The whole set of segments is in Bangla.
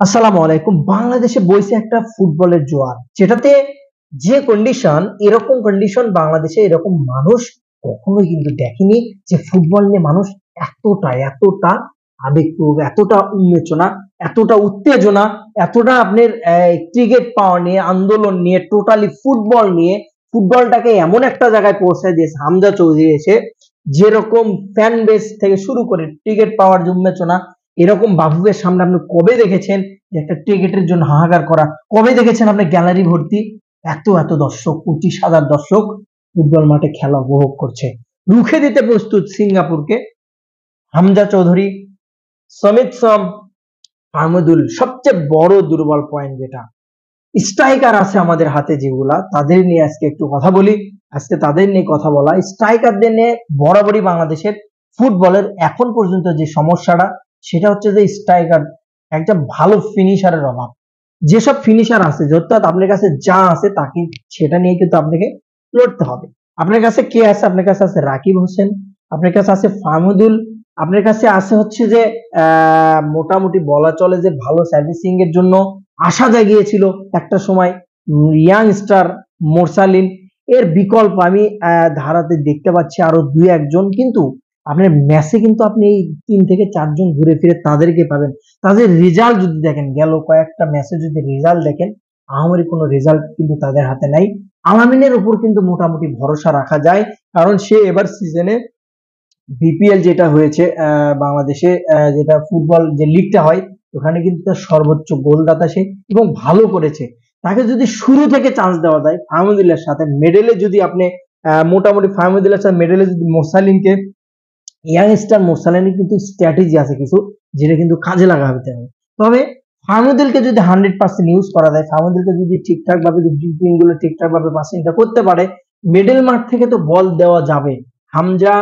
আসসালামু আলাইকুম। বাংলাদেশে বইছে একটা ফুটবলের জোয়ার, যেটাতে যে কন্ডিশন, এরকম কন্ডিশন বাংলাদেশে এরকম মানুষ কখনোই কিন্তু দেখেনি। যে ফুটবল নিয়ে মানুষ এতটা আবেগপ্রবণ, এতটা উন্মেচনা, এতটা উত্তেজনা, এতটা আপনার ক্রিকেট পাওয়ার নিয়ে, আন্দোলন নিয়ে, টোটালি ফুটবল নিয়ে, ফুটবলটাকে এমন একটা জায়গায় পৌঁছায় দিয়েছে হামজা চৌধুরী এসে। যেরকম ফ্যান বেস থেকে শুরু করে ক্রিকেট পাওয়ার যে উন্মেচনা, এরকম বাফুফের সামনে আপনি কবে দেখেছেন যে একটা টিকেটের জন্য হাহাকার করা? কবে দেখেছেন আপনি গ্যালারি ভর্তি এত দর্শক, 25,000 দর্শক ফুটবল মাঠে খেলা উপভোগ করছে? রুখে দিতে প্রস্তুত সিঙ্গাপুরকে হামজা চৌধুরী, সমিত সম, আহমদুল। সবচেয়ে বড় দুর্বল পয়েন্ট যেটা, স্ট্রাইকার আছে আমাদের হাতে যেগুলা, তাদের নিয়ে আজকে একটু কথা বলি। আজকে তাদের নিয়ে কথা বলা, স্ট্রাইকারদের নিয়ে বরাবরই বাংলাদেশের ফুটবলের এখন পর্যন্ত যে সমস্যাটা, সেটা হচ্ছে যে স্ট্রাইকার, একটা ভালো ফিনিশারের অভাব। যেসব ফিনিশার আছে, অর্থাৎ আপনার কাছে যা আছে তাকে সেটা নিয়ে কিন্তু আপনাকে লড়তে হবে। আপনার কাছে কে আছে? আপনার কাছে আছে রাকিব হোসেন, আপনার কাছে আছে ফাহমুদুল, আপনার কাছে আছে হচ্ছে যে মোটামুটি বলা চলে যে ভালো সার্ভিসিং এর জন্য আশা জাগিয়েছিল একটা সময় ইয়াং স্টার মোরসালিন। এর বিকল্প আমি ধারাতে দেখতে পাচ্ছি আরো দুই একজন, কিন্তু আপনার ম্যাচে কিন্তু আপনি এই 3 থেকে 4 জন ঘুরে ফিরে তাদেরকে পাবেন। তাদের রেজাল্ট যদি দেখেন, গেল কয়েকটা ম্যাচে যদি রেজাল্ট দেখেন, আহামরি কোনো রেজাল্ট কিন্তু তাদের হাতে নাই। আলামিনের উপর কিন্তু মোটামুটি ভরসা রাখা যায়, কারণ সে এবার সিজনে বিপিএল যেটা হয়েছে বাংলাদেশে, যেটা ফুটবল যে লিগটা হয়, ওখানে কিন্তু তার সর্বোচ্চ গোলদাতা সে, এবং ভালো করেছে। তাকে যদি শুরু থেকে চান্স দেওয়া যায় ফাহমুদুল্লাহর সাথে মেডেলে, যদি আপনি মোটামুটি ফাহমুদুল্লাহর সাথে মেডেলে যদি মোরসালিনকে, ইয়াংস্টার মোরসালিনের কিন্তু স্ট্র্যাটেজি আছে কিছু, যেটা কিন্তু কাজে লাগাতে হবে। তবে ফাহমুদুলকে যদি 100% ইউজ করা যায়, ফাহমুদুলকে যদি ঠিকঠাক ভাবে ড্রিবলিং গুলো ঠিকঠাক ভাবে পাসিংটা করতে পারে, মিডল মাঠ থেকে তো বল দেওয়া যাবে। হামজা,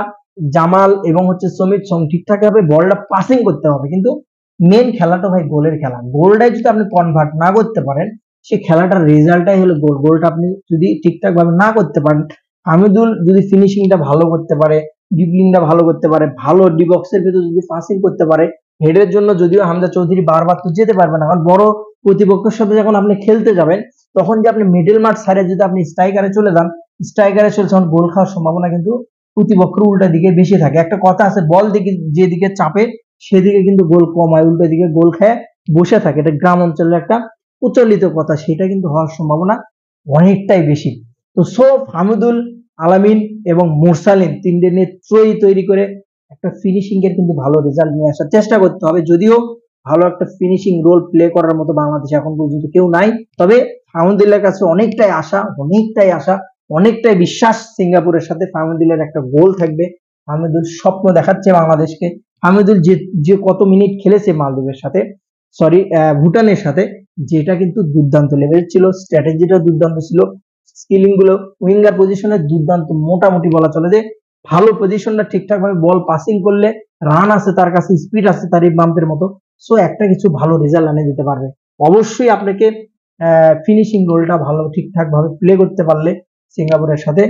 জামাল এবং হচ্ছে সমিত সং ঠিকঠাক ভাবে বলটা পাসিং করতে হবে, কিন্তু মেন খেলাটা ভাই গোলের খেলা। গোলটাই যদি আপনি কনভার্ট না করতে পারেন, সে খেলাটার রেজাল্টটাই হলো গোল। গোলটা আপনি যদি ঠিকঠাক ভাবে না করতে পারেন, হামিদুল যদি ফিনিশিংটা ভালো করতে পারে, ড্রিবলিংটা ভালো করতে পারে, ভালো ডি বক্সের ভিতরে যদি পাসিং করতে পারে, হেডের জন্য যদিও হামজা চৌধুরী বারবার তো যেতে পারবে না, কারণ বড় প্রতিপক্ষের সাথে যখন আপনি খেলতে যাবেন, তখন যে আপনি মিডল মাঠ সাইডে যদি আপনি স্ট্রাইকারে চলে যান, স্ট্রাইকারে চলে তখন গোল খাওয়ার সম্ভাবনা কিন্তু প্রতিপক্ষের উল্টা দিকে বেশি থাকে। একটা কথা আছে, বল দিকে যেদিকে চাপে সেদিকে কিন্তু গোল কম হয়, উল্টা দিকে গোল খেয়ে বসে থাকে। এটা গ্রাম অঞ্চলের একটা প্রচলিত কথা, সেটা কিন্তু হওয়ার সম্ভাবনা অনেকটাই বেশি। তো হামিদুল, আলামিন এবং মোরসালিন তিনটে নিয়ে ত্রয়ী তৈরি করে একটা ফিনিশিং এর কিন্তু ভালো রেজাল্ট নিয়ে আসার চেষ্টা করতে হবে। যদিও ভালো একটা ফিনিশিং রোল প্লে করার মতো বাংলাদেশে এখন পর্যন্ত কেউ নাই, তবে ফাহমুদুল্লাহর কাছে অনেকটাই বিশ্বাস সিঙ্গাপুরের সাথে ফাহমুদুল্লাহর একটা গোল থাকবে। ফাহমুদুল স্বপ্ন দেখাচ্ছে বাংলাদেশকে। ফাহমুদুল যে যে কত মিনিট খেলেছে মালদ্বীপের সাথে, সরি ভুটানের সাথে, যেটা কিন্তু দুর্দান্ত লেভেল ছিল, স্ট্র্যাটেজিটা দুর্দান্ত ছিল, স্কিলিং গুলো উইঙ্গার পজিশনে দুর্দান্ত। মোটামুটি বলা চলে যে ভালো পজিশনটা ঠিকঠাক ভাবে বল পাসিং করলে, রান আছে তার কাছে, স্পিড আছে তার এই বাম্পের মতো, সো একটা কিছু ভালো রেজাল্ট এনে দিতে পারবে। অবশ্যই আপনাকে ফিনিশিং রোলটা ভালো ঠিকঠাক ভাবে প্লে করতে পারলে সিঙ্গাপুরের সাথে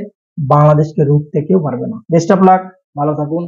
বাংলাদেশকে রুখতে কেউ পারবে না। বেস্ট অফ লাক, ভালো থাকুন।